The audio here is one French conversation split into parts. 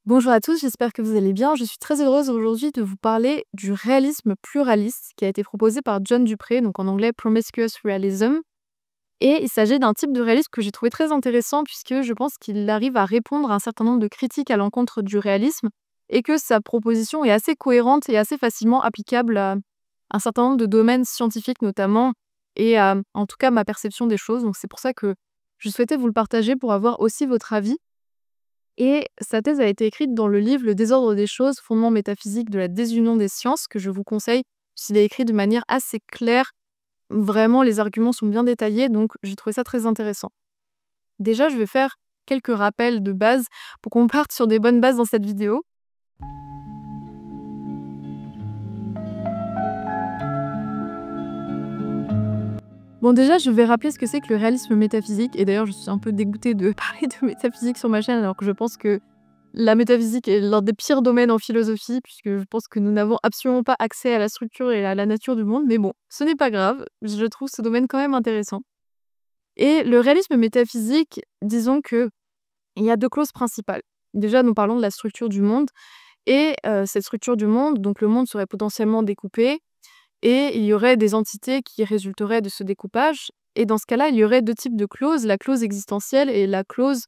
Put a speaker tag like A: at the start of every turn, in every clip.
A: Bonjour à tous, j'espère que vous allez bien. Je suis très heureuse aujourd'hui de vous parler du réalisme pluraliste qui a été proposé par John Dupré, donc en anglais Promiscuous Realism. Et il s'agit d'un type de réalisme que j'ai trouvé très intéressant puisque je pense qu'il arrive à répondre à un certain nombre de critiques à l'encontre du réalisme et que sa proposition est assez cohérente et assez facilement applicable à un certain nombre de domaines scientifiques notamment et à, en tout cas, ma perception des choses. Donc c'est pour ça que je souhaitais vous le partager pour avoir aussi votre avis. Et sa thèse a été écrite dans le livre Le désordre des choses, fondements métaphysiques de la désunion des sciences, que je vous conseille. Il est écrit de manière assez claire. Vraiment, les arguments sont bien détaillés, donc j'ai trouvé ça très intéressant. Déjà, je vais faire quelques rappels de base pour qu'on parte sur des bonnes bases dans cette vidéo. Bon, déjà, je vais rappeler ce que c'est que le réalisme métaphysique. Et d'ailleurs, je suis un peu dégoûtée de parler de métaphysique sur ma chaîne, alors que je pense que la métaphysique est l'un des pires domaines en philosophie, puisque je pense que nous n'avons absolument pas accès à la structure et à la nature du monde. Mais bon, ce n'est pas grave. Je trouve ce domaine quand même intéressant. Et le réalisme métaphysique, disons que il y a deux clauses principales. Déjà, nous parlons de la structure du monde. Et cette structure du monde, donc le monde serait potentiellement découpé. Et il y aurait des entités qui résulteraient de ce découpage. Et dans ce cas-là, il y aurait deux types de clauses, la clause existentielle et la clause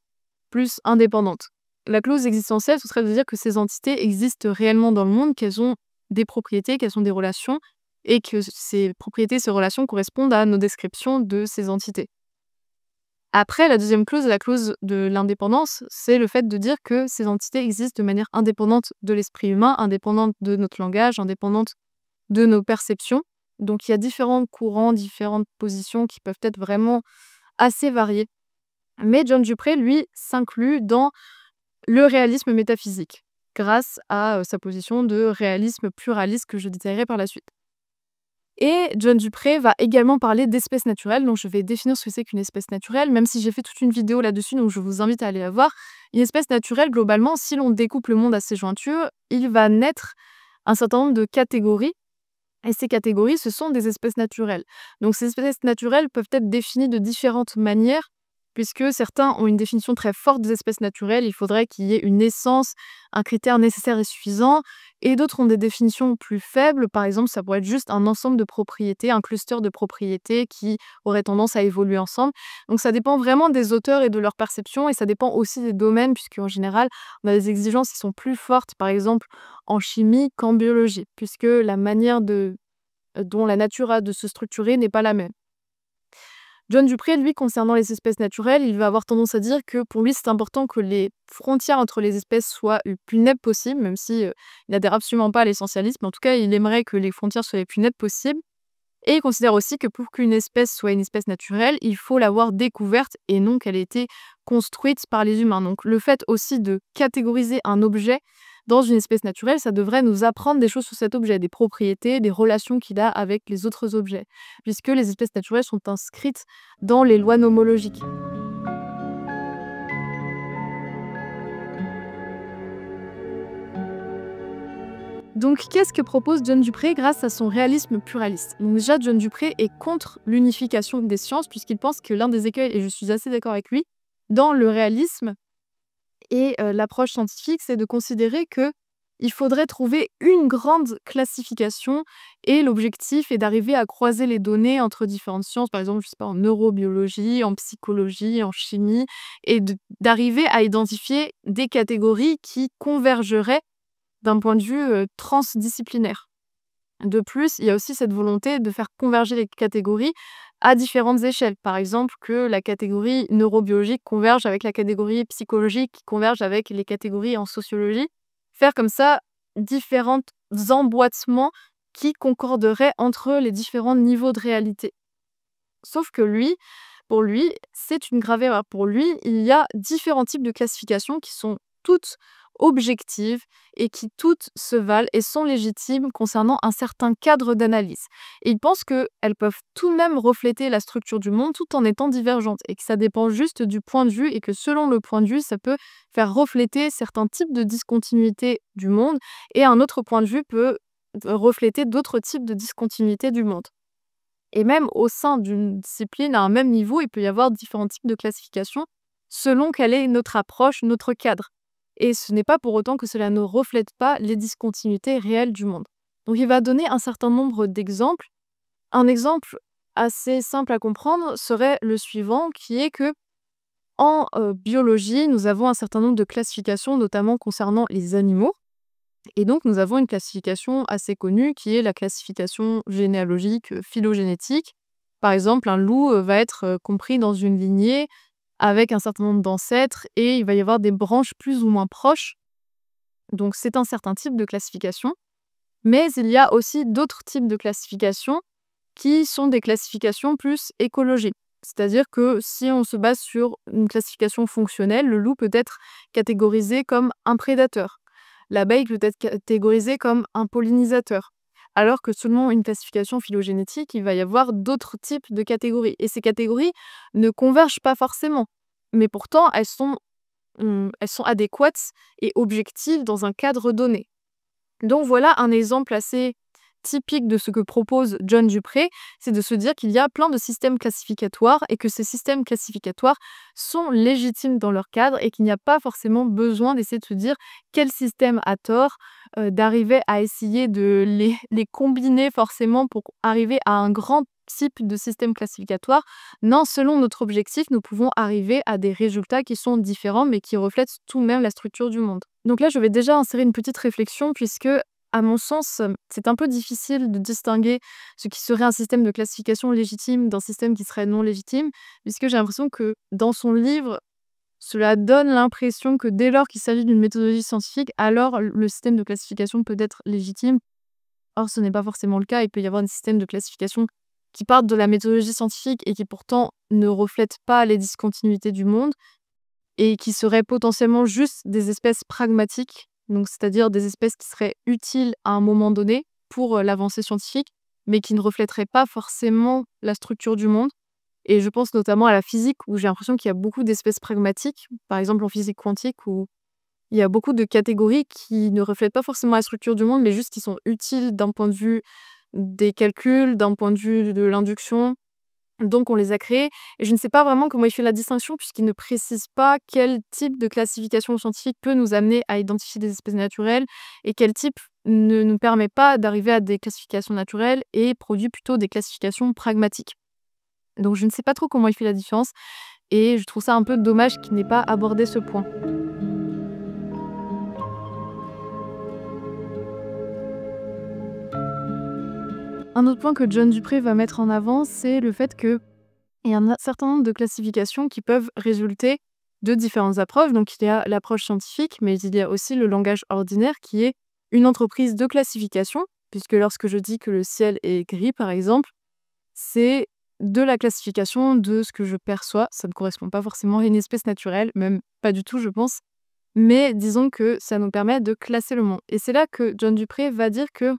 A: plus indépendante. La clause existentielle, ce serait de dire que ces entités existent réellement dans le monde, qu'elles ont des propriétés, qu'elles ont des relations, et que ces propriétés, ces relations correspondent à nos descriptions de ces entités. Après, la deuxième clause, la clause de l'indépendance, c'est le fait de dire que ces entités existent de manière indépendante de l'esprit humain, indépendante de notre langage, indépendante de nos perceptions. Donc il y a différents courants, différentes positions qui peuvent être vraiment assez variées. Mais John Dupré, lui, s'inclut dans le réalisme métaphysique, grâce à sa position de réalisme pluraliste que je détaillerai par la suite. Et John Dupré va également parler d'espèces naturelles, donc je vais définir ce que c'est qu'une espèce naturelle, même si j'ai fait toute une vidéo là-dessus, donc je vous invite à aller la voir. Une espèce naturelle, globalement, si l'on découpe le monde à ses jointures, il va naître un certain nombre de catégories, et ces catégories, ce sont des espèces naturelles. Donc ces espèces naturelles peuvent être définies de différentes manières, puisque certains ont une définition très forte des espèces naturelles. Il faudrait qu'il y ait une essence, un critère nécessaire et suffisant, et d'autres ont des définitions plus faibles. Par exemple, ça pourrait être juste un ensemble de propriétés, un cluster de propriétés qui aurait tendance à évoluer ensemble. Donc ça dépend vraiment des auteurs et de leur perception, et ça dépend aussi des domaines, puisque en général, on a des exigences qui sont plus fortes, par exemple en chimie qu'en biologie, puisque la manière dont la nature a de se structurer n'est pas la même. John Dupré, lui, concernant les espèces naturelles, il va avoir tendance à dire que pour lui, c'est important que les frontières entre les espèces soient les plus nettes possibles, même si il n'adhère absolument pas à l'essentialisme. Mais en tout cas, il aimerait que les frontières soient les plus nettes possibles. Et il considère aussi que pour qu'une espèce soit une espèce naturelle, il faut l'avoir découverte et non qu'elle ait été construite par les humains. Donc le fait aussi de catégoriser un objet dans une espèce naturelle, ça devrait nous apprendre des choses sur cet objet, des propriétés, des relations qu'il a avec les autres objets, puisque les espèces naturelles sont inscrites dans les lois nomologiques. Donc, qu'est-ce que propose John Dupré grâce à son réalisme pluraliste? Donc déjà, John Dupré est contre l'unification des sciences, puisqu'il pense que l'un des écueils, et je suis assez d'accord avec lui, dans le réalisme et l'approche scientifique, c'est de considérer que il faudrait trouver une grande classification et l'objectif est d'arriver à croiser les données entre différentes sciences, par exemple, je sais pas, en neurobiologie, en psychologie, en chimie, et d'arriver à identifier des catégories qui convergeraient d'un point de vue transdisciplinaire. De plus, il y a aussi cette volonté de faire converger les catégories à différentes échelles. Par exemple, que la catégorie neurobiologique converge avec la catégorie psychologique, qui converge avec les catégories en sociologie. Faire comme ça différents emboîtements qui concorderaient entre les différents niveaux de réalité. Sauf que lui, pour lui, c'est une grave erreur. Pour lui, il y a différents types de classifications qui sont toutes objectives et qui toutes se valent et sont légitimes concernant un certain cadre d'analyse. Et il pense qu'elles peuvent tout de même refléter la structure du monde tout en étant divergentes et que ça dépend juste du point de vue et que selon le point de vue, ça peut faire refléter certains types de discontinuité du monde et un autre point de vue peut refléter d'autres types de discontinuité du monde. Et même au sein d'une discipline, à un même niveau, il peut y avoir différents types de classifications selon quelle est notre approche, notre cadre. et ce n'est pas pour autant que cela ne reflète pas les discontinuités réelles du monde. Donc il va donner un certain nombre d'exemples. Un exemple assez simple à comprendre serait le suivant, qui est que en biologie, nous avons un certain nombre de classifications, notamment concernant les animaux. Et donc, nous avons une classification assez connue qui est la classification généalogique, phylogénétique. Par exemple, un loup va être compris dans une lignée avec un certain nombre d'ancêtres et il va y avoir des branches plus ou moins proches. Donc, c'est un certain type de classification. Mais il y a aussi d'autres types de classifications qui sont des classifications plus écologiques. C'est-à-dire que si on se base sur une classification fonctionnelle, le loup peut être catégorisé comme un prédateur. L'abeille peut être catégorisée comme un pollinisateur. Alors que selon une classification phylogénétique, il va y avoir d'autres types de catégories. Et ces catégories ne convergent pas forcément. Mais pourtant, elles sont adéquates et objectives dans un cadre donné. Donc voilà un exemple assez typique de ce que propose John Dupré, c'est de se dire qu'il y a plein de systèmes classificatoires et que ces systèmes classificatoires sont légitimes dans leur cadre et qu'il n'y a pas forcément besoin d'essayer de se dire quel système a tort, d'arriver à essayer de les combiner forcément pour arriver à un grand type de système classificatoire. Non, selon notre objectif, nous pouvons arriver à des résultats qui sont différents mais qui reflètent tout de même la structure du monde. Donc là, je vais déjà insérer une petite réflexion puisque à mon sens, c'est un peu difficile de distinguer ce qui serait un système de classification légitime d'un système qui serait non légitime, puisque j'ai l'impression que dans son livre, cela donne l'impression que dès lors qu'il s'agit d'une méthodologie scientifique, alors le système de classification peut être légitime. Or, ce n'est pas forcément le cas. Il peut y avoir un système de classification qui part de la méthodologie scientifique et qui pourtant ne reflète pas les discontinuités du monde et qui seraient potentiellement juste des espèces pragmatiques, donc c'est-à-dire des espèces qui seraient utiles à un moment donné pour l'avancée scientifique, mais qui ne reflèteraient pas forcément la structure du monde. Et je pense notamment à la physique, où j'ai l'impression qu'il y a beaucoup d'espèces pragmatiques, par exemple en physique quantique, où il y a beaucoup de catégories qui ne reflètent pas forcément la structure du monde, mais juste qui sont utiles d'un point de vue des calculs, d'un point de vue de l'induction. Donc on les a créés et je ne sais pas vraiment comment il fait la distinction puisqu'il ne précise pas quel type de classification scientifique peut nous amener à identifier des espèces naturelles et quel type ne nous permet pas d'arriver à des classifications naturelles et produit plutôt des classifications pragmatiques. Donc je ne sais pas trop comment il fait la différence et je trouve ça un peu dommage qu'il n'ait pas abordé ce point. Un autre point que John Dupré va mettre en avant, c'est le fait qu'il y a un certain nombre de classifications qui peuvent résulter de différentes approches. Donc il y a l'approche scientifique, mais il y a aussi le langage ordinaire qui est une entreprise de classification, puisque lorsque je dis que le ciel est gris, par exemple, c'est de la classification de ce que je perçois. Ça ne correspond pas forcément à une espèce naturelle, même pas du tout, je pense. Mais disons que ça nous permet de classer le monde. Et c'est là que John Dupré va dire que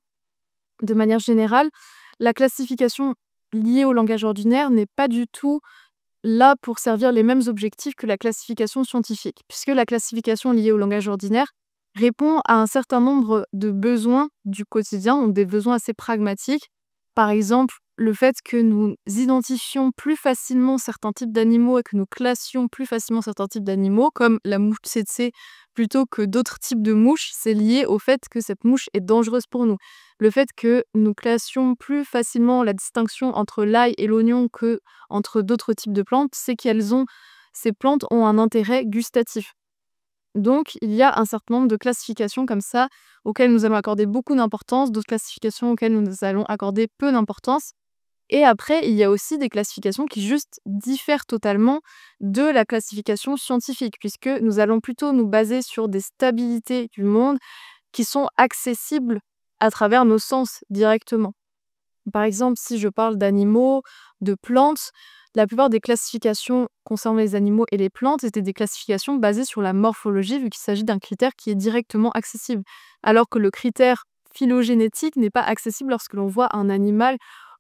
A: de manière générale, la classification liée au langage ordinaire n'est pas du tout là pour servir les mêmes objectifs que la classification scientifique, puisque la classification liée au langage ordinaire répond à un certain nombre de besoins du quotidien, donc des besoins assez pragmatiques. Par exemple, le fait que nous identifions plus facilement certains types d'animaux et que nous classions plus facilement certains types d'animaux, comme la mouche tsetse, plutôt que d'autres types de mouches, c'est lié au fait que cette mouche est dangereuse pour nous. Le fait que nous classions plus facilement la distinction entre l'ail et l'oignon que entre d'autres types de plantes, c'est ces plantes ont un intérêt gustatif. Donc, il y a un certain nombre de classifications comme ça auxquelles nous allons accorder beaucoup d'importance, d'autres classifications auxquelles nous allons accorder peu d'importance. Et après, il y a aussi des classifications qui juste diffèrent totalement de la classification scientifique, puisque nous allons plutôt nous baser sur des stabilités du monde qui sont accessibles à travers nos sens directement. Par exemple, si je parle d'animaux, de plantes, la plupart des classifications concernant les animaux et les plantes étaient des classifications basées sur la morphologie, vu qu'il s'agit d'un critère qui est directement accessible. Alors que le critère phylogénétique n'est pas accessible lorsque l'on voit un animal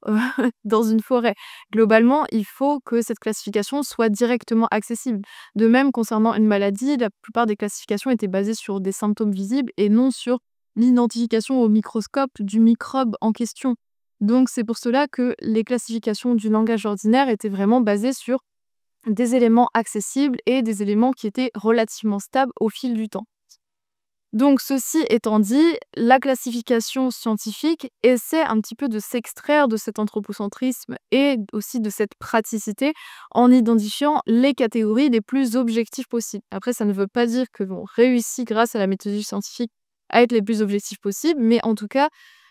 A: euh, dans une forêt. Globalement, il faut que cette classification soit directement accessible. De même, concernant une maladie, la plupart des classifications étaient basées sur des symptômes visibles et non sur l'identification au microscope du microbe en question. Donc c'est pour cela que les classifications du langage ordinaire étaient vraiment basées sur des éléments accessibles et des éléments qui étaient relativement stables au fil du temps. Donc ceci étant dit, la classification scientifique essaie un petit peu de s'extraire de cet anthropocentrisme et aussi de cette praticité en identifiant les catégories les plus objectives possibles. Après, ça ne veut pas dire que l'on réussit grâce à la méthodologie scientifique à être les plus objectifs possibles, mais en tout cas,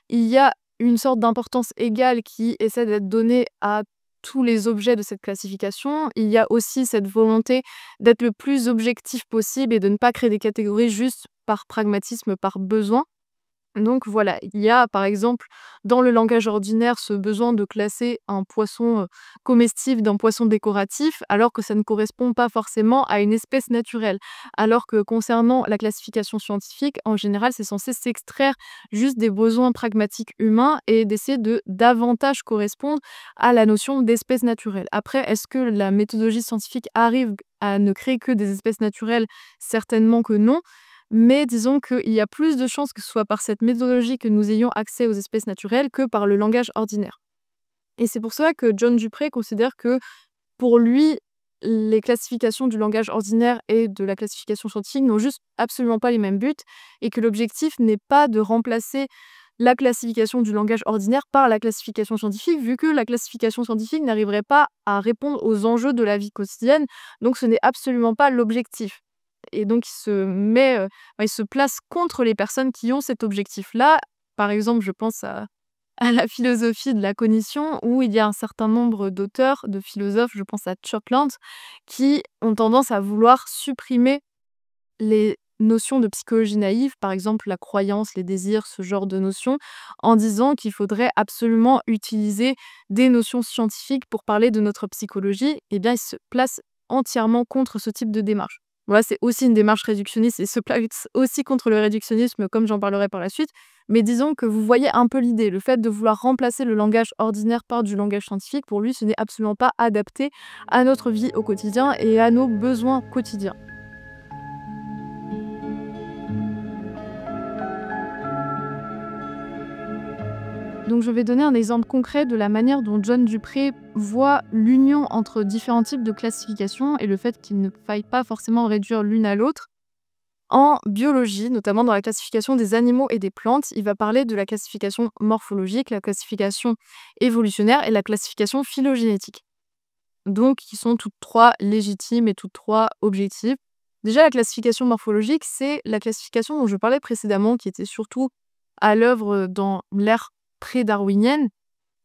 A: il y a une sorte d'importance égale qui essaie d'être donnée à tous les objets de cette classification. Il y a aussi cette volonté d'être le plus objectif possible et de ne pas créer des catégories juste par pragmatisme, par besoin. Donc voilà, il y a par exemple dans le langage ordinaire ce besoin de classer un poisson comestible d'un poisson décoratif, alors que ça ne correspond pas forcément à une espèce naturelle. Alors que concernant la classification scientifique, en général, c'est censé s'extraire juste des besoins pragmatiques humains et d'essayer de davantage correspondre à la notion d'espèce naturelle. Après, est-ce que la méthodologie scientifique arrive à ne créer que des espèces naturelles? Certainement que non. Mais disons qu'il y a plus de chances que ce soit par cette méthodologie que nous ayons accès aux espèces naturelles que par le langage ordinaire. Et c'est pour cela que John Dupré considère que, pour lui, les classifications du langage ordinaire et de la classification scientifique n'ont juste absolument pas les mêmes buts, et que l'objectif n'est pas de remplacer la classification du langage ordinaire par la classification scientifique, vu que la classification scientifique n'arriverait pas à répondre aux enjeux de la vie quotidienne, donc ce n'est absolument pas l'objectif. Et donc il se place contre les personnes qui ont cet objectif-là. Par exemple, je pense à la philosophie de la cognition, où il y a un certain nombre d'auteurs, de philosophes, je pense à Chuck Lance, qui ont tendance à vouloir supprimer les notions de psychologie naïve, par exemple la croyance, les désirs, ce genre de notions, en disant qu'il faudrait absolument utiliser des notions scientifiques pour parler de notre psychologie. Eh bien, il se place entièrement contre ce type de démarche. Voilà, c'est aussi une démarche réductionniste et se place aussi contre le réductionnisme, comme j'en parlerai par la suite. Mais disons que vous voyez un peu l'idée. Le fait de vouloir remplacer le langage ordinaire par du langage scientifique, pour lui, ce n'est absolument pas adapté à notre vie au quotidien et à nos besoins quotidiens. Donc je vais donner un exemple concret de la manière dont John Dupré voit l'union entre différents types de classifications et le fait qu'il ne faille pas forcément réduire l'une à l'autre. En biologie, notamment dans la classification des animaux et des plantes, il va parler de la classification morphologique, la classification évolutionnaire et la classification phylogénétique. Donc, qui sont toutes trois légitimes et toutes trois objectives. Déjà, la classification morphologique, c'est la classification dont je parlais précédemment, qui était surtout à l'œuvre dans l'ère pré-darwinienne,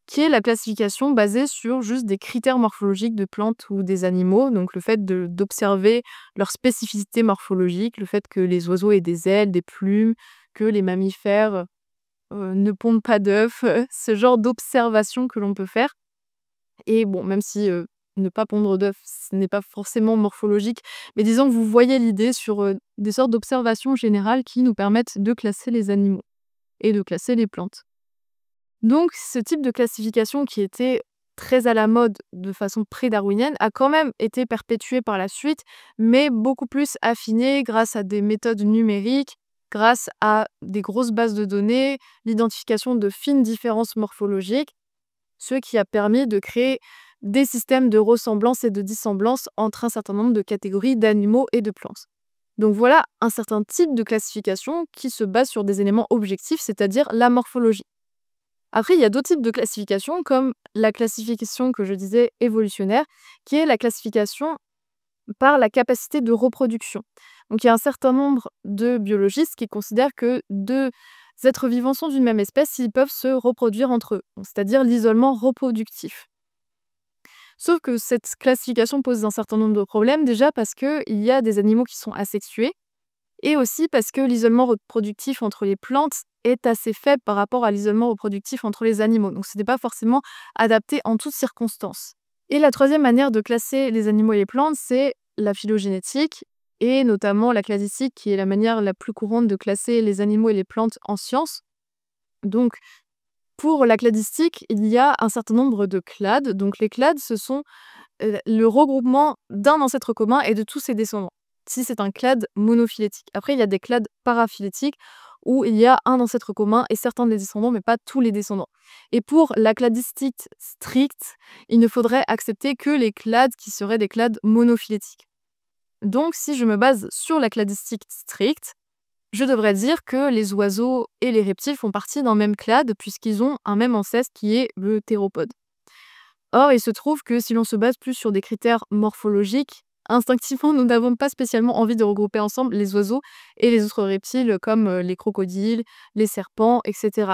A: qui est la classification basée sur juste des critères morphologiques de plantes ou des animaux. Donc le fait d'observer leur spécificité morphologique, le fait que les oiseaux aient des ailes, des plumes, que les mammifères ne pondent pas d'œufs, ce genre d'observation que l'on peut faire. Et bon, même si ne pas pondre d'œufs, ce n'est pas forcément morphologique, mais disons que vous voyez l'idée sur des sortes d'observations générales qui nous permettent de classer les animaux et de classer les plantes. Donc ce type de classification qui était très à la mode de façon pré-darwinienne a quand même été perpétué par la suite, mais beaucoup plus affiné grâce à des méthodes numériques, grâce à des grosses bases de données, l'identification de fines différences morphologiques, ce qui a permis de créer des systèmes de ressemblance et de dissemblance entre un certain nombre de catégories d'animaux et de plantes. Donc voilà un certain type de classification qui se base sur des éléments objectifs, c'est-à-dire la morphologie. Après, il y a d'autres types de classifications, comme la classification que je disais évolutionnaire, qui est la classification par la capacité de reproduction. Donc il y a un certain nombre de biologistes qui considèrent que deux êtres vivants sont d'une même espèce s'ils peuvent se reproduire entre eux, c'est-à-dire l'isolement reproductif. Sauf que cette classification pose un certain nombre de problèmes, déjà parce qu'il y a des animaux qui sont asexués, et aussi parce que l'isolement reproductif entre les plantes est assez faible par rapport à l'isolement reproductif entre les animaux. Donc ce n'est pas forcément adapté en toutes circonstances. Et la troisième manière de classer les animaux et les plantes, c'est la phylogénétique, et notamment la cladistique, qui est la manière la plus courante de classer les animaux et les plantes en sciences. Donc pour la cladistique, il y a un certain nombre de clades. Donc les clades, ce sont le regroupement d'un ancêtre commun et de tous ses descendants, si c'est un clade monophylétique. Après, il y a des clades paraphylétiques où il y a un ancêtre commun et certains des descendants, mais pas tous les descendants. Et pour la cladistique stricte, il ne faudrait accepter que les clades qui seraient des clades monophylétiques. Donc, si je me base sur la cladistique stricte, je devrais dire que les oiseaux et les reptiles font partie d'un même clade puisqu'ils ont un même ancêtre qui est le théropode. Or, il se trouve que si l'on se base plus sur des critères morphologiques, instinctivement, nous n'avons pas spécialement envie de regrouper ensemble les oiseaux et les autres reptiles comme les crocodiles, les serpents, etc.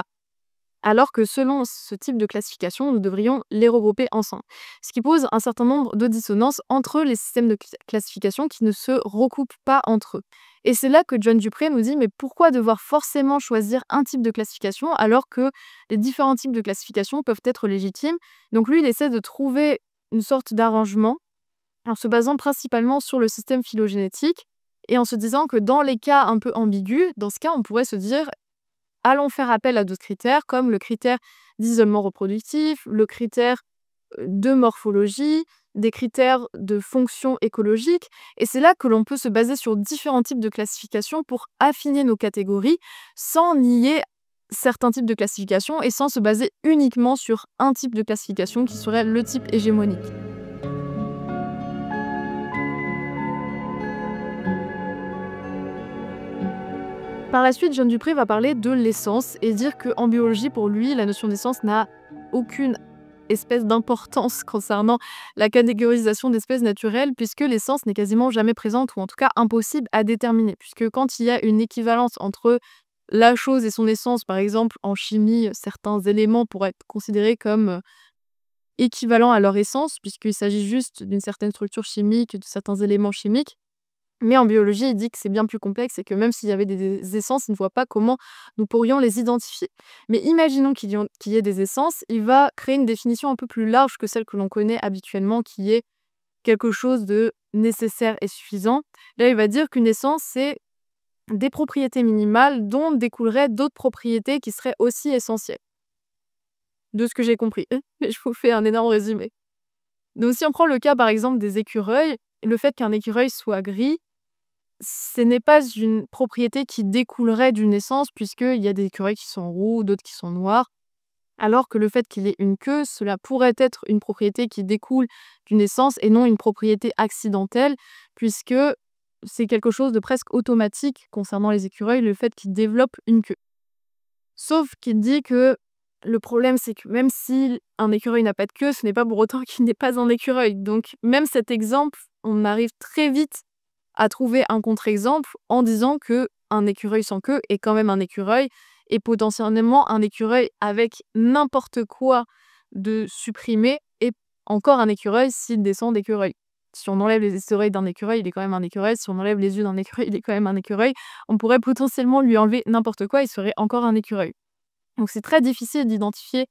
A: Alors que selon ce type de classification, nous devrions les regrouper ensemble. Ce qui pose un certain nombre de dissonances entre les systèmes de classification qui ne se recoupent pas entre eux. Et c'est là que John Dupré nous dit, mais pourquoi devoir forcément choisir un type de classification alors que les différents types de classification peuvent être légitimes? Donc lui, il essaie de trouver une sorte d'arrangement en se basant principalement sur le système phylogénétique et en se disant que dans les cas un peu ambigus, dans ce cas, on pourrait se dire allons faire appel à d'autres critères, comme le critère d'isolement reproductif, le critère de morphologie, des critères de fonction écologique. Et c'est là que l'on peut se baser sur différents types de classification pour affiner nos catégories sans nier certains types de classification et sans se baser uniquement sur un type de classification qui serait le type hégémonique. Par la suite, John Dupré va parler de l'essence et dire qu'en biologie, pour lui, la notion d'essence n'a aucune espèce d'importance concernant la catégorisation d'espèces naturelles, puisque l'essence n'est quasiment jamais présente, ou en tout cas impossible à déterminer, puisque quand il y a une équivalence entre la chose et son essence, par exemple en chimie, certains éléments pourraient être considérés comme équivalents à leur essence, puisqu'il s'agit juste d'une certaine structure chimique, de certains éléments chimiques. Mais en biologie, il dit que c'est bien plus complexe et que même s'il y avait des essences, il ne voit pas comment nous pourrions les identifier. Mais imaginons qu'il y ait des essences, il va créer une définition un peu plus large que celle que l'on connaît habituellement, qui est quelque chose de nécessaire et suffisant. Là, il va dire qu'une essence, c'est des propriétés minimales dont découleraient d'autres propriétés qui seraient aussi essentielles. De ce que j'ai compris. Je vous fais un énorme résumé. Donc si on prend le cas par exemple des écureuils, le fait qu'un écureuil soit gris, ce n'est pas une propriété qui découlerait d'une essence, puisqu'il y a des écureuils qui sont roux, d'autres qui sont noirs, alors que le fait qu'il ait une queue, cela pourrait être une propriété qui découle d'une essence et non une propriété accidentelle, puisque c'est quelque chose de presque automatique concernant les écureuils, le fait qu'ils développent une queue. Sauf qu'il dit que le problème, c'est que même si un écureuil n'a pas de queue, ce n'est pas pour autant qu'il n'est pas un écureuil. Donc même cet exemple, on arrive très vite à trouver un contre-exemple en disant que un écureuil sans queue est quand même un écureuil et potentiellement un écureuil avec n'importe quoi de supprimé est encore un écureuil s'il descend d'écureuil. Si on enlève les oreilles d'un écureuil, il est quand même un écureuil. Si on enlève les yeux d'un écureuil, il est quand même un écureuil. On pourrait potentiellement lui enlever n'importe quoi, il serait encore un écureuil. Donc c'est très difficile d'identifier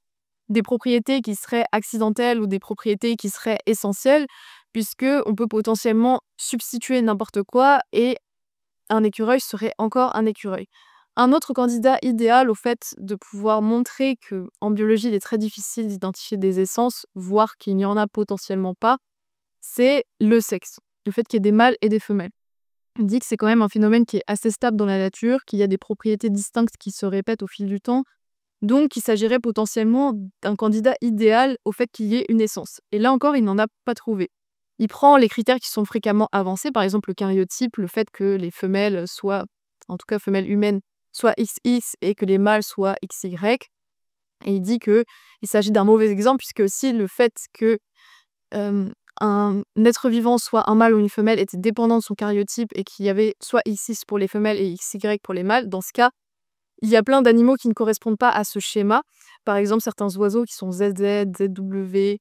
A: des propriétés qui seraient accidentelles ou des propriétés qui seraient essentielles, puisque on peut potentiellement substituer n'importe quoi et un écureuil serait encore un écureuil. Un autre candidat idéal au fait de pouvoir montrer que en biologie, il est très difficile d'identifier des essences, voire qu'il n'y en a potentiellement pas, c'est le sexe. Le fait qu'il y ait des mâles et des femelles. On dit que c'est quand même un phénomène qui est assez stable dans la nature, qu'il y a des propriétés distinctes qui se répètent au fil du temps, donc il s'agirait potentiellement d'un candidat idéal au fait qu'il y ait une essence. Et là encore, il n'en a pas trouvé. Il prend les critères qui sont fréquemment avancés, par exemple le karyotype, le fait que les femelles soient, en tout cas femelles humaines, soient XX et que les mâles soient XY. Et il dit qu'il s'agit d'un mauvais exemple, puisque aussi le fait que un être vivant, soit un mâle ou une femelle, était dépendant de son karyotype et qu'il y avait soit XX pour les femelles et XY pour les mâles, dans ce cas, il y a plein d'animaux qui ne correspondent pas à ce schéma. Par exemple, certains oiseaux qui sont ZZ, ZW,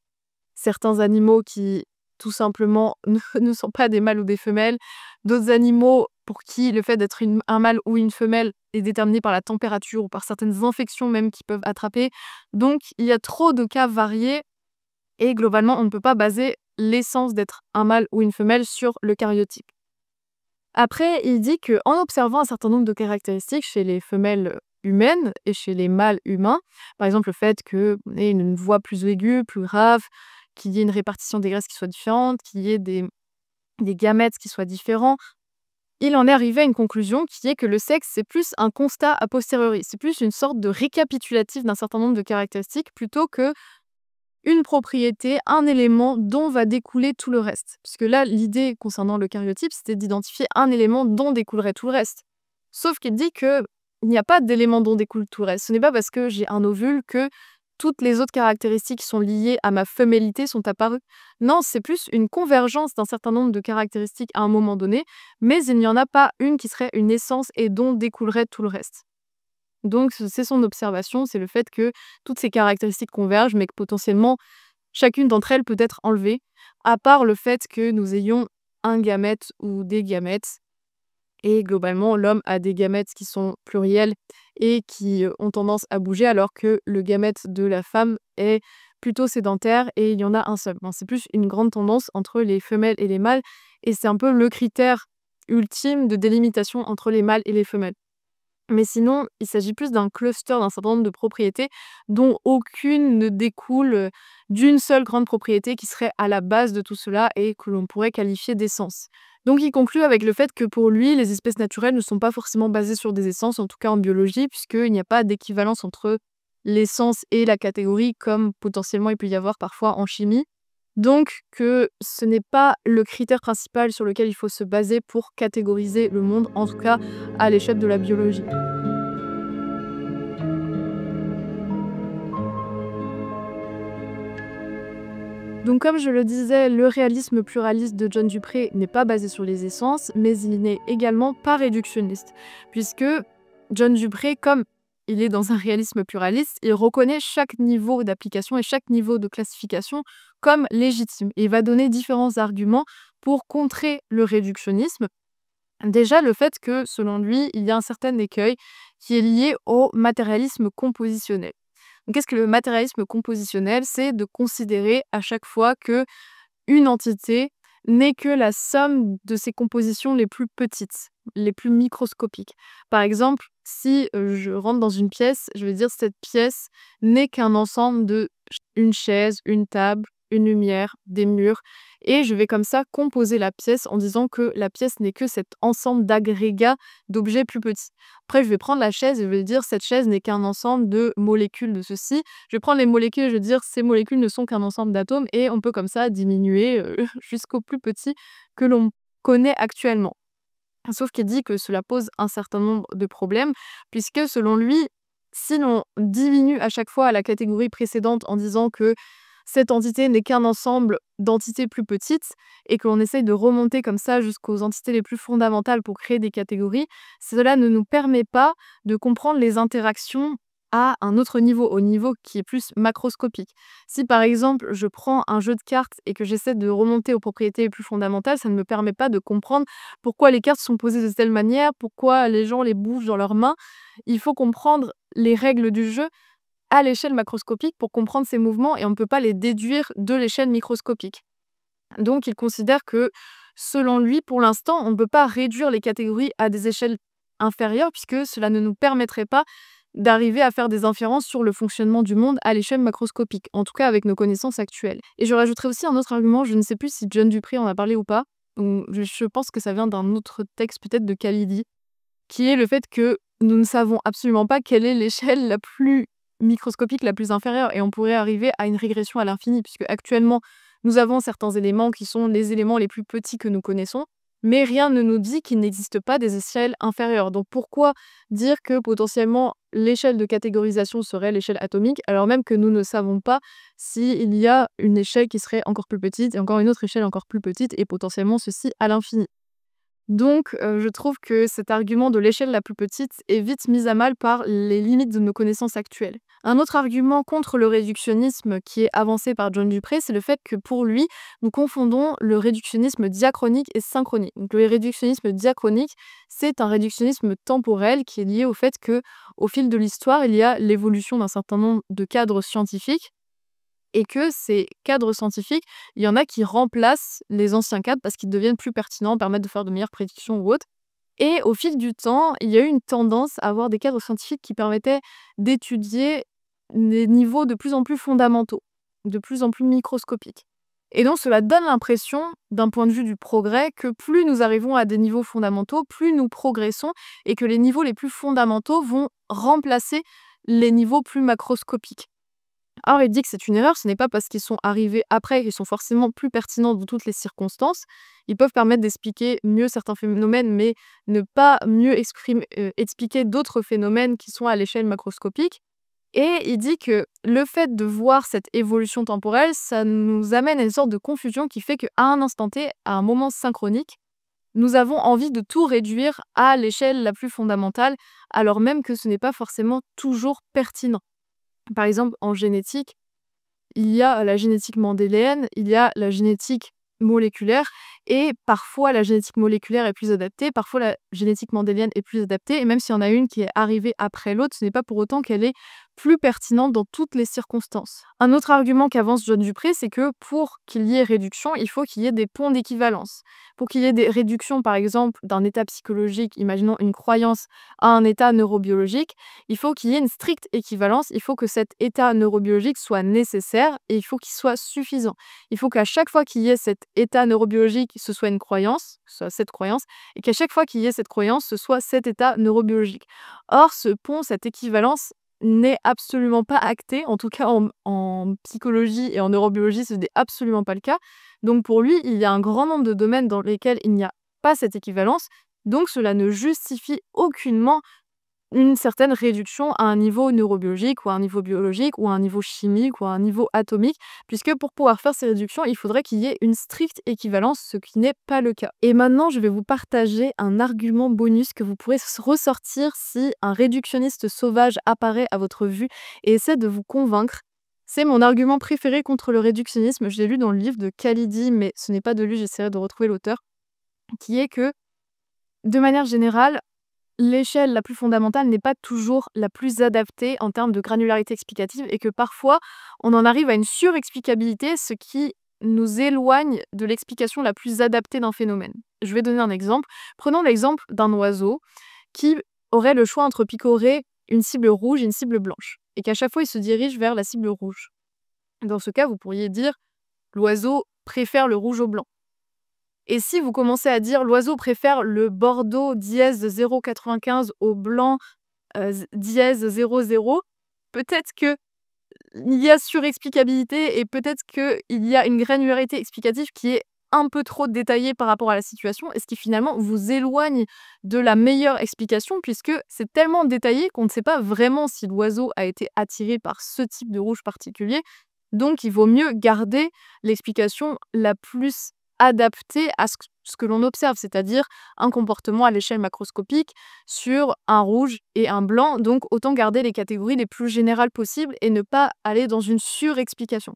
A: certains animaux qui, tout simplement, ne sont pas des mâles ou des femelles. D'autres animaux pour qui le fait d'être un mâle ou une femelle est déterminé par la température ou par certaines infections même qu'ils peuvent attraper. Donc, il y a trop de cas variés et globalement, on ne peut pas baser l'essence d'être un mâle ou une femelle sur le karyotype. Après, il dit qu'en observant un certain nombre de caractéristiques chez les femelles humaines et chez les mâles humains, par exemple le fait qu'on ait une voix plus aiguë, plus grave, qu'il y ait une répartition des graisses qui soit différente, qu'il y ait des gamètes qui soient différents, il en est arrivé à une conclusion qui est que le sexe, c'est plus un constat a posteriori, c'est plus une sorte de récapitulatif d'un certain nombre de caractéristiques plutôt que une propriété, un élément dont va découler tout le reste. Puisque là, l'idée concernant le karyotype, c'était d'identifier un élément dont découlerait tout le reste. Sauf qu'il dit qu'il n'y a pas d'éléments dont découle tout le reste. Ce n'est pas parce que j'ai un ovule que toutes les autres caractéristiques qui sont liées à ma femellité sont apparues. Non, c'est plus une convergence d'un certain nombre de caractéristiques à un moment donné, mais il n'y en a pas une qui serait une essence et dont découlerait tout le reste. Donc c'est son observation, c'est le fait que toutes ces caractéristiques convergent, mais que potentiellement chacune d'entre elles peut être enlevée, à part le fait que nous ayons un gamète ou des gamètes. Et globalement, l'homme a des gamètes qui sont pluriels et qui ont tendance à bouger, alors que le gamète de la femme est plutôt sédentaire et il y en a un seul. Bon, c'est plus une grande tendance entre les femelles et les mâles, et c'est un peu le critère ultime de délimitation entre les mâles et les femelles. Mais sinon, il s'agit plus d'un cluster d'un certain nombre de propriétés dont aucune ne découle d'une seule grande propriété qui serait à la base de tout cela et que l'on pourrait qualifier d'essence. Donc il conclut avec le fait que pour lui, les espèces naturelles ne sont pas forcément basées sur des essences, en tout cas en biologie, puisqu'il n'y a pas d'équivalence entre l'essence et la catégorie, comme potentiellement il peut y avoir parfois en chimie. Donc que ce n'est pas le critère principal sur lequel il faut se baser pour catégoriser le monde, en tout cas à l'échelle de la biologie. Donc comme je le disais, le réalisme pluraliste de John Dupré n'est pas basé sur les essences, mais il n'est également pas réductionniste, puisque John Dupré, comme il est dans un réalisme pluraliste, il reconnaît chaque niveau d'application et chaque niveau de classification comme légitime. Et il va donner différents arguments pour contrer le réductionnisme. Déjà, le fait que, selon lui, il y a un certain écueil qui est lié au matérialisme compositionnel. Donc, qu'est-ce que le matérialisme compositionnel? C'est de considérer à chaque fois que une entité n'est que la somme de ses compositions les plus petites, les plus microscopiques. Par exemple, si je rentre dans une pièce, je vais dire cette pièce n'est qu'un ensemble de une chaise, une table, une lumière, des murs, et je vais comme ça composer la pièce en disant que la pièce n'est que cet ensemble d'agrégats d'objets plus petits. Après, je vais prendre la chaise et je vais dire cette chaise n'est qu'un ensemble de molécules de ceci. Je vais prendre les molécules et je vais dire ces molécules ne sont qu'un ensemble d'atomes, et on peut comme ça diminuer jusqu'au plus petit que l'on connaît actuellement. Sauf qu'il dit que cela pose un certain nombre de problèmes, puisque selon lui, si l'on diminue à chaque fois à la catégorie précédente en disant que cette entité n'est qu'un ensemble d'entités plus petites et que l'on essaye de remonter comme ça jusqu'aux entités les plus fondamentales pour créer des catégories, cela ne nous permet pas de comprendre les interactions à un autre niveau, au niveau qui est plus macroscopique. Si par exemple je prends un jeu de cartes et que j'essaie de remonter aux propriétés les plus fondamentales, ça ne me permet pas de comprendre pourquoi les cartes sont posées de telle manière, pourquoi les gens les bougent dans leurs mains. Il faut comprendre les règles du jeu à l'échelle macroscopique pour comprendre ces mouvements, et on ne peut pas les déduire de l'échelle microscopique. Donc il considère que, selon lui, pour l'instant, on ne peut pas réduire les catégories à des échelles inférieures, puisque cela ne nous permettrait pas d'arriver à faire des inférences sur le fonctionnement du monde à l'échelle macroscopique, en tout cas avec nos connaissances actuelles. Et je rajouterai aussi un autre argument, je ne sais plus si John Dupré en a parlé ou pas, je pense que ça vient d'un autre texte peut-être de Khalidi, qui est le fait que nous ne savons absolument pas quelle est l'échelle la plus microscopique, la plus inférieure, et on pourrait arriver à une régression à l'infini, puisque actuellement nous avons certains éléments qui sont les éléments les plus petits que nous connaissons, mais rien ne nous dit qu'il n'existe pas des échelles inférieures. Donc pourquoi dire que potentiellement l'échelle de catégorisation serait l'échelle atomique, alors même que nous ne savons pas s'il y a une échelle qui serait encore plus petite, et encore une autre échelle encore plus petite, et potentiellement ceci à l'infini. Donc je trouve que cet argument de l'échelle la plus petite est vite mis à mal par les limites de nos connaissances actuelles. Un autre argument contre le réductionnisme qui est avancé par John Dupré, c'est le fait que pour lui, nous confondons le réductionnisme diachronique et synchronique. Donc le réductionnisme diachronique, c'est un réductionnisme temporel qui est lié au fait que, au fil de l'histoire, il y a l'évolution d'un certain nombre de cadres scientifiques, et que ces cadres scientifiques, il y en a qui remplacent les anciens cadres parce qu'ils deviennent plus pertinents, permettent de faire de meilleures prédictions ou autres. Et au fil du temps, il y a eu une tendance à avoir des cadres scientifiques qui permettaient d'étudier des niveaux de plus en plus fondamentaux, de plus en plus microscopiques. Et donc cela donne l'impression, d'un point de vue du progrès, que plus nous arrivons à des niveaux fondamentaux, plus nous progressons, et que les niveaux les plus fondamentaux vont remplacer les niveaux plus macroscopiques. Alors il dit que c'est une erreur, ce n'est pas parce qu'ils sont arrivés après qu'ils sont forcément plus pertinents dans toutes les circonstances. Ils peuvent permettre d'expliquer mieux certains phénomènes, mais ne pas mieux expliquer d'autres phénomènes qui sont à l'échelle macroscopique. Et il dit que le fait de voir cette évolution temporelle, ça nous amène à une sorte de confusion qui fait qu'à un instant T, à un moment synchronique, nous avons envie de tout réduire à l'échelle la plus fondamentale, alors même que ce n'est pas forcément toujours pertinent. Par exemple, en génétique, il y a la génétique mendélienne, il y a la génétique moléculaire, et parfois la génétique moléculaire est plus adaptée, parfois la génétique mendélienne est plus adaptée, et même s'il y en a une qui est arrivée après l'autre, ce n'est pas pour autant qu'elle est plus pertinente dans toutes les circonstances. Un autre argument qu'avance John Dupré, c'est que pour qu'il y ait réduction, il faut qu'il y ait des ponts d'équivalence. Pour qu'il y ait des réductions, par exemple, d'un état psychologique, imaginons une croyance, à un état neurobiologique, il faut qu'il y ait une stricte équivalence, il faut que cet état neurobiologique soit nécessaire et il faut qu'il soit suffisant. Il faut qu'à chaque fois qu'il y ait cet état neurobiologique, ce soit une croyance, ce soit cette croyance, et qu'à chaque fois qu'il y ait cette croyance, ce soit cet état neurobiologique. Or, ce pont, cette équivalence, n'est absolument pas acté, en tout cas en psychologie et en neurobiologie, ce n'est absolument pas le cas. Donc pour lui, il y a un grand nombre de domaines dans lesquels il n'y a pas cette équivalence, donc cela ne justifie aucunement une certaine réduction à un niveau neurobiologique ou à un niveau biologique ou à un niveau chimique ou à un niveau atomique, puisque pour pouvoir faire ces réductions, il faudrait qu'il y ait une stricte équivalence, ce qui n'est pas le cas. Et maintenant, je vais vous partager un argument bonus que vous pourrez ressortir si un réductionniste sauvage apparaît à votre vue et essaie de vous convaincre. C'est mon argument préféré contre le réductionnisme, je l'ai lu dans le livre de Khalidi, mais ce n'est pas de lui, j'essaierai de retrouver l'auteur, qui est que, de manière générale, l'échelle la plus fondamentale n'est pas toujours la plus adaptée en termes de granularité explicative et que parfois, on en arrive à une surexplicabilité, ce qui nous éloigne de l'explication la plus adaptée d'un phénomène. Je vais donner un exemple. Prenons l'exemple d'un oiseau qui aurait le choix entre picorer une cible rouge et une cible blanche, et qu'à chaque fois, il se dirige vers la cible rouge. Dans ce cas, vous pourriez dire l'oiseau préfère le rouge au blanc. Et si vous commencez à dire l'oiseau préfère le bordeaux dièse 0,95 au blanc dièse 0,0, peut-être qu'il y a surexplicabilité et peut-être qu'il y a une granularité explicative qui est un peu trop détaillée par rapport à la situation et ce qui finalement vous éloigne de la meilleure explication puisque c'est tellement détaillé qu'on ne sait pas vraiment si l'oiseau a été attiré par ce type de rouge particulier. Donc il vaut mieux garder l'explication la plus adapté à ce que l'on observe, c'est-à-dire un comportement à l'échelle macroscopique sur un rouge et un blanc. Donc autant garder les catégories les plus générales possibles et ne pas aller dans une surexplication.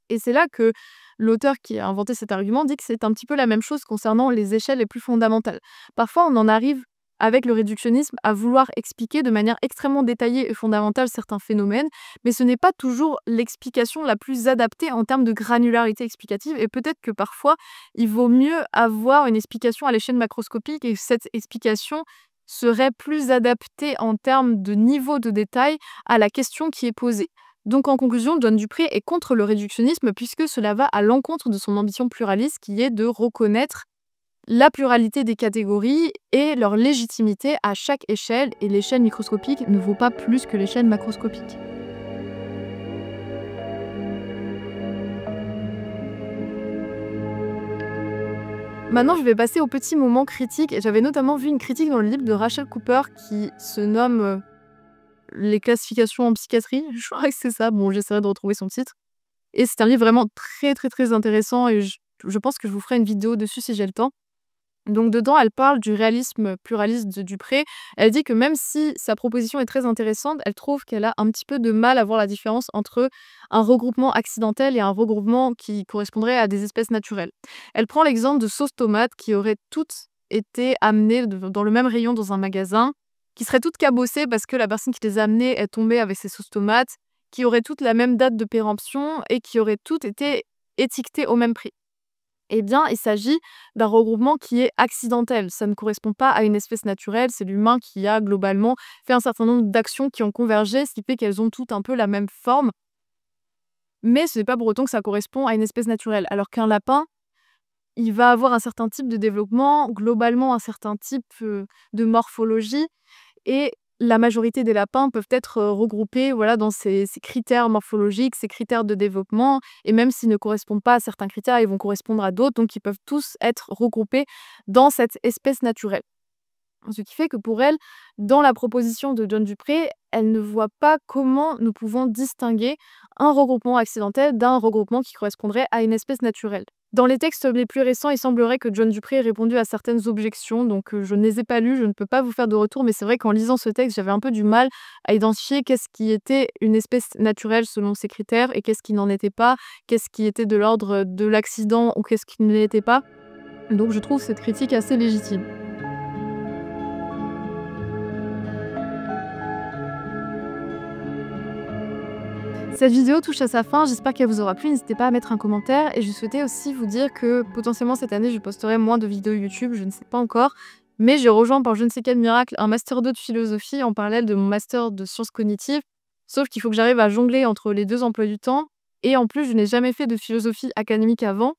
A: Et c'est là que l'auteur qui a inventé cet argument dit que c'est un petit peu la même chose concernant les échelles les plus fondamentales. Parfois, on en arrive avec le réductionnisme à vouloir expliquer de manière extrêmement détaillée et fondamentale certains phénomènes, mais ce n'est pas toujours l'explication la plus adaptée en termes de granularité explicative, et peut-être que parfois, il vaut mieux avoir une explication à l'échelle macroscopique, et cette explication serait plus adaptée en termes de niveau de détail à la question qui est posée. Donc en conclusion, John Dupré est contre le réductionnisme puisque cela va à l'encontre de son ambition pluraliste qui est de reconnaître la pluralité des catégories et leur légitimité à chaque échelle, et l'échelle microscopique ne vaut pas plus que l'échelle macroscopique. Maintenant, je vais passer au petit moment critique, et j'avais notamment vu une critique dans le livre de Rachel Cooper qui se nomme Les classifications en psychiatrie, je crois que c'est ça, bon j'essaierai de retrouver son titre. Et c'est un livre vraiment très très très intéressant et je pense que je vous ferai une vidéo dessus si j'ai le temps. Donc dedans, elle parle du réalisme pluraliste de Dupré. Elle dit que même si sa proposition est très intéressante, elle trouve qu'elle a un petit peu de mal à voir la différence entre un regroupement accidentel et un regroupement qui correspondrait à des espèces naturelles. Elle prend l'exemple de sauces tomates qui auraient toutes été amenées dans le même rayon dans un magasin, qui seraient toutes cabossées parce que la personne qui les a amenées est tombée avec ces sauces tomates, qui auraient toutes la même date de péremption et qui auraient toutes été étiquetées au même prix. Eh bien, il s'agit d'un regroupement qui est accidentel. Ça ne correspond pas à une espèce naturelle, c'est l'humain qui a globalement fait un certain nombre d'actions qui ont convergé, ce qui fait qu'elles ont toutes un peu la même forme. Mais ce n'est pas pour autant que ça correspond à une espèce naturelle. Alors qu'un lapin, il va avoir un certain type de développement, globalement un certain type de morphologie, et la majorité des lapins peuvent être, regroupés, voilà, dans ces critères morphologiques, ces critères de développement et même s'ils ne correspondent pas à certains critères, ils vont correspondre à d'autres, donc ils peuvent tous être regroupés dans cette espèce naturelle. Ce qui fait que pour elle, dans la proposition de John Dupré, elle ne voit pas comment nous pouvons distinguer un regroupement accidentel d'un regroupement qui correspondrait à une espèce naturelle. Dans les textes les plus récents, il semblerait que John Dupré ait répondu à certaines objections, donc je ne les ai pas lues, je ne peux pas vous faire de retour, mais c'est vrai qu'en lisant ce texte, j'avais un peu du mal à identifier qu'est-ce qui était une espèce naturelle selon ces critères et qu'est-ce qui n'en était pas, qu'est-ce qui était de l'ordre de l'accident ou qu'est-ce qui ne l'était pas. Donc je trouve cette critique assez légitime. Cette vidéo touche à sa fin, j'espère qu'elle vous aura plu, n'hésitez pas à mettre un commentaire et je souhaitais aussi vous dire que potentiellement cette année je posterai moins de vidéos YouTube, je ne sais pas encore, mais j'ai rejoint par je ne sais quel miracle un master 2 de philosophie en parallèle de mon master de sciences cognitives, sauf qu'il faut que j'arrive à jongler entre les 2 emplois du temps et en plus je n'ai jamais fait de philosophie académique avant,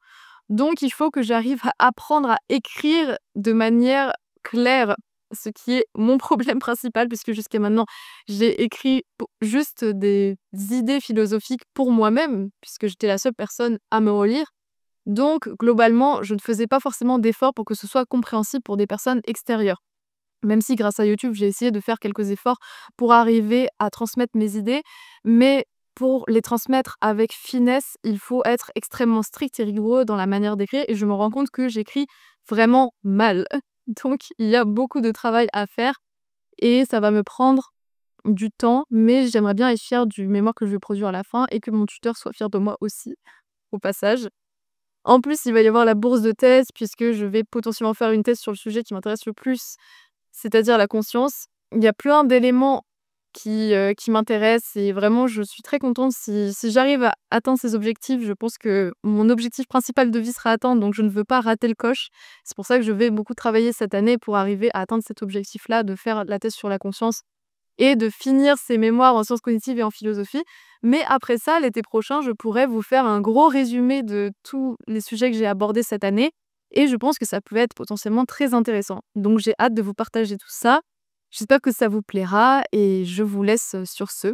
A: donc il faut que j'arrive à apprendre à écrire de manière claire, ce qui est mon problème principal puisque jusqu'à maintenant, j'ai écrit juste des idées philosophiques pour moi-même, puisque j'étais la seule personne à me relire. Donc globalement, je ne faisais pas forcément d'efforts pour que ce soit compréhensible pour des personnes extérieures. Même si grâce à YouTube, j'ai essayé de faire quelques efforts pour arriver à transmettre mes idées, mais pour les transmettre avec finesse, il faut être extrêmement strict et rigoureux dans la manière d'écrire et je me rends compte que j'écris vraiment mal. Donc il y a beaucoup de travail à faire et ça va me prendre du temps, mais j'aimerais bien être fière du mémoire que je vais produire à la fin et que mon tuteur soit fier de moi aussi, au passage. En plus, il va y avoir la bourse de thèse puisque je vais potentiellement faire une thèse sur le sujet qui m'intéresse le plus, c'est-à-dire la conscience. Il y a plein d'éléments qui m'intéressent et vraiment je suis très contente si j'arrive à atteindre ces objectifs, je pense que mon objectif principal de vie sera atteint, donc je ne veux pas rater le coche. C'est pour ça que je vais beaucoup travailler cette année pour arriver à atteindre cet objectif-là, de faire la thèse sur la conscience et de finir ces mémoires en sciences cognitives et en philosophie. Mais après ça, l'été prochain, je pourrais vous faire un gros résumé de tous les sujets que j'ai abordés cette année et je pense que ça peut être potentiellement très intéressant. Donc j'ai hâte de vous partager tout ça. J'espère que ça vous plaira et je vous laisse sur ce.